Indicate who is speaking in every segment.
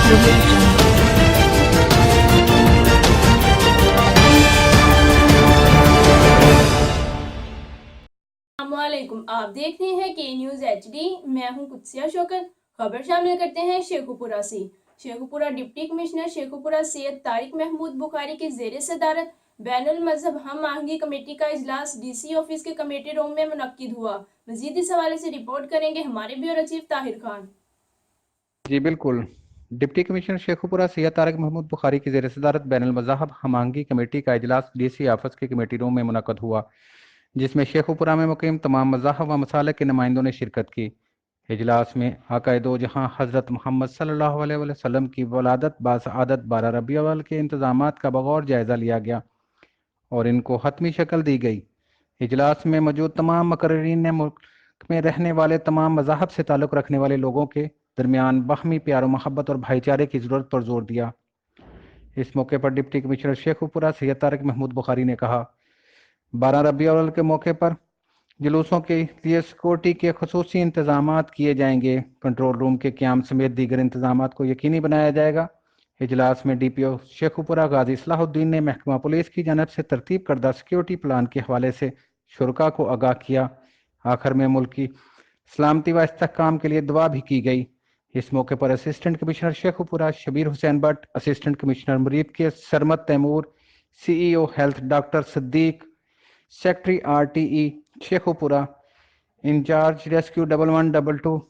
Speaker 1: audio jungle.
Speaker 2: अस्सलामुअलैकुम, आप देख रहे हैं के न्यूज़ HD। मैं हूं कुत्सिया शौकत। खबर शामिल करते हैं शेखुपुरा से। शेखुपुरा डिप्टी कमिश्नर शेखुपुरा सैयद तारिक महमूद बुखारी की ज़ेर सदारत बैनुल मजहब हम आहंगी कमेटी का इजलास DC ऑफिस के कमेटी रूम में मुनक्किद हुआ। मजीद इस हवाले से रिपोर्ट करेंगे हमारे ब्यूरो चीफ ताहिर खान।
Speaker 3: जी बिल्कुल। डिप्टी कमिश्नर शेखुपुरा सैयद तारिक महमूद बुखारी की ज़ेर सदारत बैनुल मज़ाहब हम आहंगी कमेटी का इजलास DC ऑफिस के कमेटी रूम में मुनक्किद हुआ, जिसमें शेखुपुरा में मुकीम तमाम मज़ाहब व मसालिक के नुमाइंदों ने शिरकत की। इजलास में आक़ाए दो जहां हज़रत मोहम्मद सल्लल्लाहु अलैहि वसल्लम की वलादत बासआदत 12 रबीउल अव्वल के इंतज़ामात का बगौर जायज़ा लिया गया और इनको हतमी शक्ल दी गई। इजलास में मौजूद तमाम मुकर्रिरीन ने मुल्क में रहने वाले तमाम मज़ाहब से ताल्लुक़ रखने वाले लोगों के दरमियान बाहमी प्यार व मोहब्बत और भाईचारे की ज़रूरत पर जोर दिया। इस मौके पर डिप्टी कमिश्नर शेखुपुरा सैयद तारिक महमूद बुखारी ने कहा, 12 रबीउल अव्वल के मौके पर जुलूसों के लिए सिक्योरिटी के खुसूसी इंतजामात किए जाएंगे। कंट्रोल रूम के क़याम समेत दीगर इंतजामात को यकीनी बनाया जाएगा। इजलास में DPO शेखुपुरा गाजी सलाहुद्दीन ने महकमा पुलिस की जानब से तरतीब करदा सिक्योरिटी प्लान के हवाले से शुरका को आगाह किया। आखिर में मुल्क की सलामती व इस्तेहकाम के लिए दुआ भी की गई। इस मौके पर assistant commissioner Sheikhupura Shabbir Hussain Bhatt, assistant commissioner Muridke Sarmad Taimur, CEO health doctor Siddique, secretary RTE Sheikhupura, in charge rescue 1112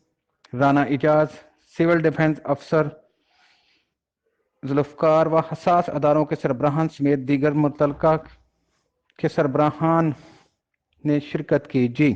Speaker 3: Rana Ijaz, civil defence अफसर जुल्फ़कार व हसास अदारों के सरबराहान समेत दीगर मुतल्लका के सरबराहान ने शिरकत की। जी।